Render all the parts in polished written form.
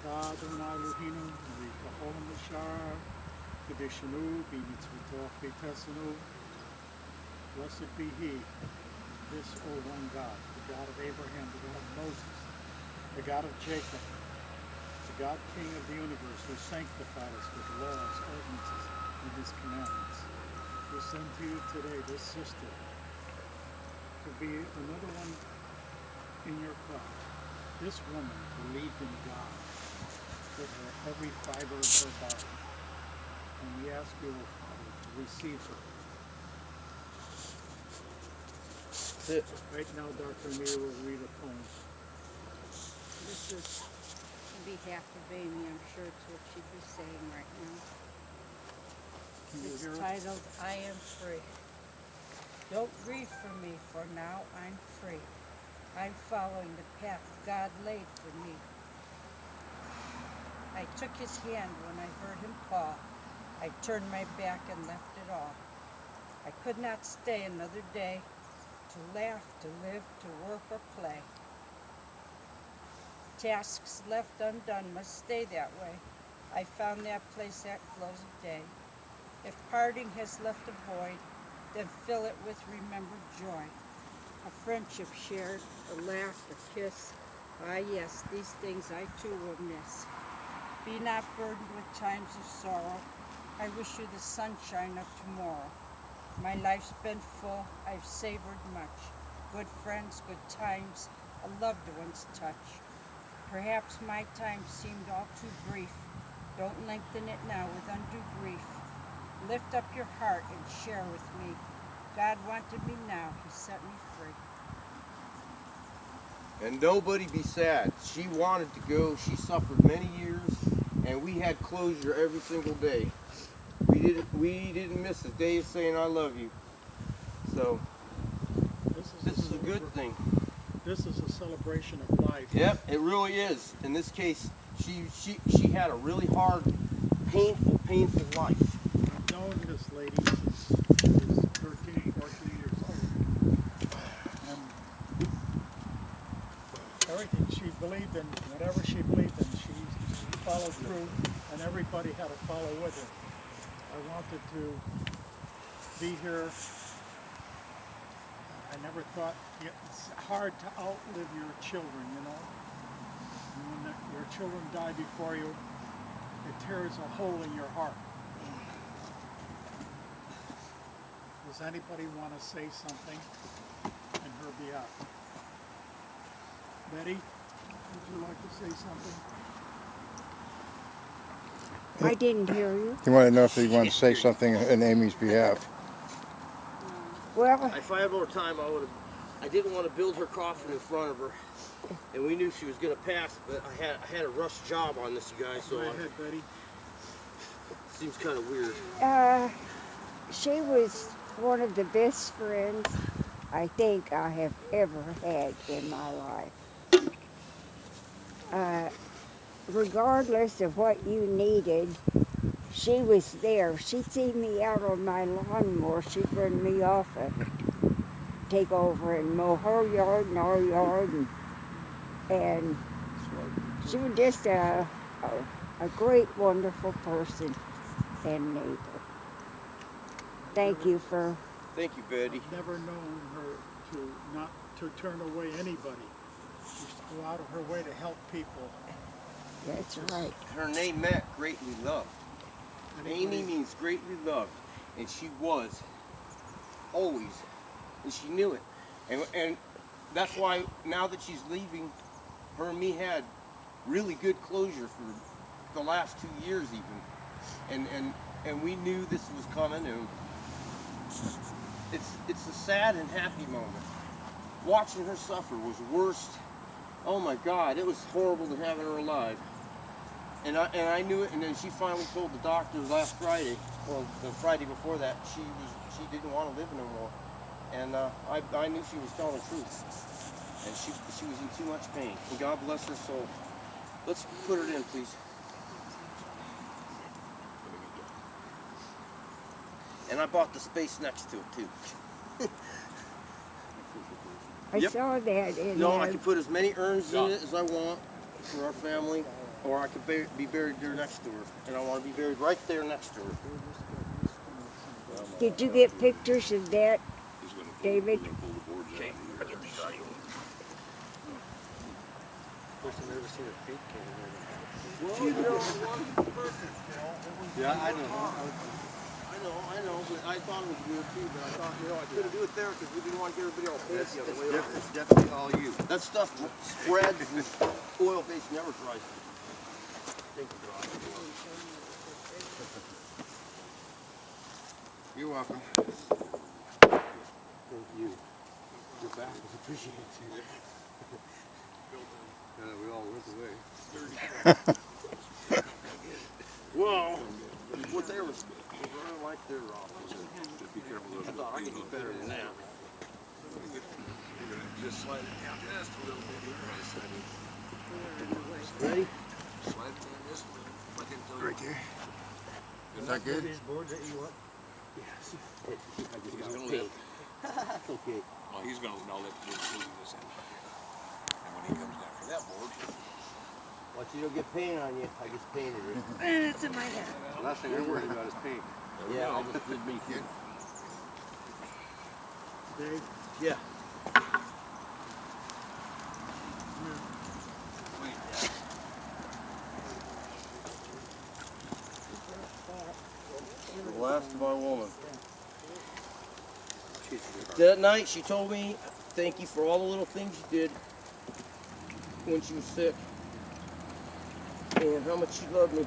Atah Adonai Eloheinu, Rikahom Mishar, Kadeshanu, Bimitzvitoch Betesanu. Blessed be He, this O one God, the God of Abraham, the God of Moses, the God of Jacob, the God King of the universe, who sanctified us with laws, ordinances, and His commandments. We send to you today this sister to be another one in your crowd. This woman believed in God with every fiber of her body. And we ask you, O Father, to receive her. Right now, Dr. Amir will read a poem. This is on behalf of Amy. I'm sure it's what she'd be saying right now. Can you It's hear it? titled, I Am Free. Don't grieve for me, for now I'm free. I'm following the path God laid for me. I took his hand when I heard him call. I turned my back and left it all. I could not stay another day, to laugh, to live, to work or play. Tasks left undone must stay that way. I found that place at close of day. If parting has left a void, then fill it with remembered joy. A friendship shared, a laugh, a kiss. Ah yes, these things I too will miss. Be not burdened with times of sorrow. I wish you the sunshine of tomorrow. My life's been full, I've savored much. Good friends, good times, a loved one's touch. Perhaps my time seemed all too brief. Don't lengthen it now with undue grief. Lift up your heart and share with me. God wanted me now, He set me free. And nobody be sad. She wanted to go. She suffered many years, and we had closure every single day. We didn't miss a day of saying I love you. So this is a good thing. This is a celebration of life. Yep, it really is. In this case, she had a really hard, painful life. I've known this lady since she was 13, 14 years old. And everything she believed in, whatever she believed in, she followed through, and everybody had to follow with her. I wanted to be here. I never thought it's hard to outlive your children, you know. And when your children die before you, it tears a hole in your heart. Does anybody want to say something in her behalf? Betty, would you like to say something? I didn't hear you. You want to know if you want to say something in Amy's behalf. Well, If I had more time, I didn't want to build her coffin in front of her, and we knew she was going to pass. But I had a rush job on this, you guys. So Go ahead, Betty. seems kind of weird. she was one of the best friends I think I have ever had in my life. Regardless of what you needed, she was there. She'd see me out on my lawnmower. She'd run me off and take over and mow her yard and our yard. And she was just a great, wonderful person and neighbor. Thank you for... Thank you, Betty. I've never known her to not to turn away anybody. She used to go out of her way to help people. That's right. Her name meant greatly loved. Amy means greatly loved, and she was always, and she knew it. And that's why now that she's leaving, her and me had really good closure for the last 2 years even. And we knew this was coming, and it's a sad and happy moment. Watching her suffer was worst. Oh my God, it was horrible to have her alive. And I knew it, and then she finally told the doctor last Friday, well, the Friday before that, she didn't want to live no more. And I knew she was telling the truth. And she was in too much pain. And God bless her soul. Let's put her in, please. And I bought the space next to it too. I Yep. saw that in No, there. I can put as many urns in it as I want for our family. or I could be buried there next to her, and I want to be buried right there next to her. Did you get pictures of that, David? Okay, I'll get these out of you. Well, you know, it wasn't perfect, Phil. Yeah, I know. I know, but I thought it was weird too, but I thought, I couldn't do it there because we didn't want to get everybody all pissed the other way around. It's definitely all you. That stuff spreads and oil base never dries. Thank you, Rossi. You're welcome. Thank you. Your back was appreciated. We all went away. Well, what they were running like their office. Be careful. I thought I could do better than that. Just slide it down just a little bit here. Ready? Slide it down just a little. Let him tell you. Right there. Is that good? These boards that you want? Yes. He's gonna Okay. live. Okay. Well, he's gonna now let you do this end. And when he comes down for that board, Once you don't get paint on you, I just painted it. And it's in my head. The last thing I'm worried about is paint. Yeah, I just did me kid. Dave? Yeah. The last of my woman. That night she told me, thank you for all the little things you did when she was sick. And how much she loved me.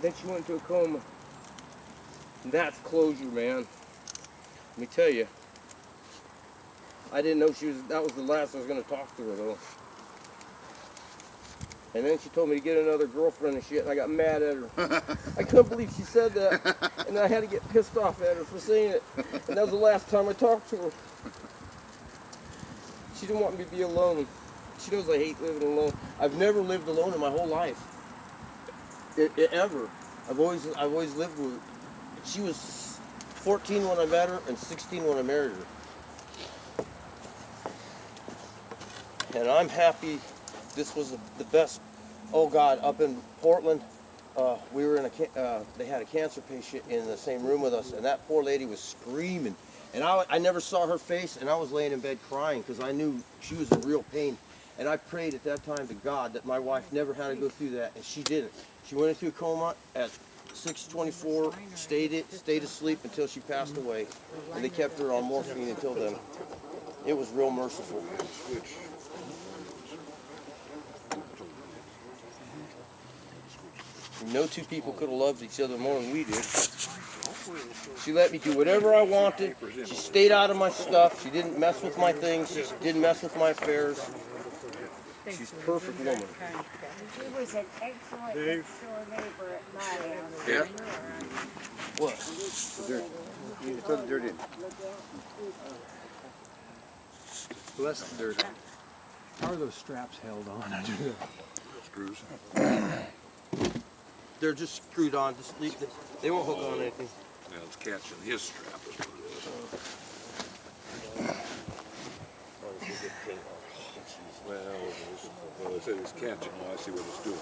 Then she went into a coma. And that's closure, man. Let me tell you. I didn't know that was the last I was going to talk to her, though. And then she told me to get another girlfriend and shit, and I got mad at her. I couldn't believe she said that, and I had to get pissed off at her for saying it. And that was the last time I talked to her. She didn't want me to be alone. She knows I hate living alone. I've never lived alone in my whole life. Ever. I've always lived with her. She was 14 when I met her and 16 when I married her. And I'm happy. This was the best. Oh God, up in Portland, we were in they had a cancer patient in the same room with us, and that poor lady was screaming. And I never saw her face, and I was laying in bed crying because I knew she was in real pain. And I prayed at that time to God that my wife never had to go through that, and she didn't. She went into a coma at 6:24, stayed asleep until she passed away, and they kept her on morphine until then. It was real merciful. No two people could have loved each other more than we did. She let me do whatever I wanted. She stayed out of my stuff. She didn't mess with my things. She didn't mess with my affairs. She's a perfect woman. She was an excellent next-door neighbor at my house. yeah. What? Dirt. You throw the dirt in. Bless the dirt. How are those straps held on? Screws. They're just screwed on. Just leave it. They won't hook on anything. Yeah, it's catching his strap is what it is. Well, they said it's catching. Well, I see what it's doing.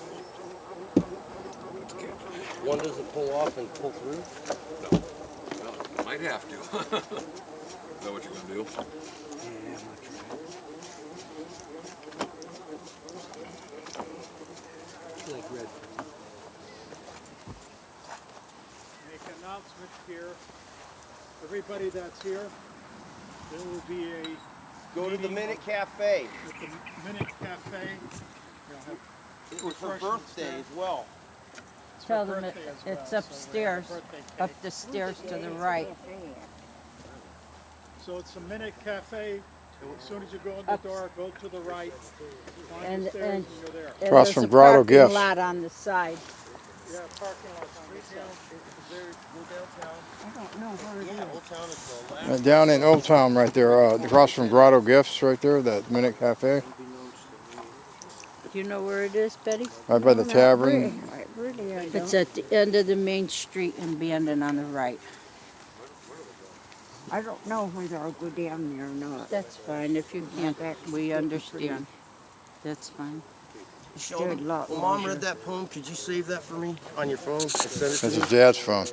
It's catching. One doesn't pull off and pull through. No. Well, you might have to. Know what you're going to do? Yeah, I'm gonna try. I like red. Make an announcement here. Everybody that's here, there will be a Go to the Minute Cafe. at the Minute Cafe. They'll have It was her refreshments birthday there. as well. It's her Tell them birthday as well, it's so upstairs, we'll have birthday cake. up the stairs to the right. So it's a Minute Cafe. As soon as you go in the door, go to the right. Find And- the stairs and- you're there. And Across there's from a Grotto parking Gifts. lot on the side. Yeah, parking lot on the side. I don't know where it Yeah, is. Old Town is the last. Down in Old Town right there, across from Grotto Gifts right there, that Minute Cafe. Do you know where it is, Betty? Right by the tavern. Really, I It's don't. at the end of the main street in Bandon on the right. I don't know whether I'll go down there or not. That's fine if you can't. We understand. That's fine. Show Stood them. a lot Well, Mom longer. read that poem. Could you save that for me on your phone and send it to This me? is Dad's phone.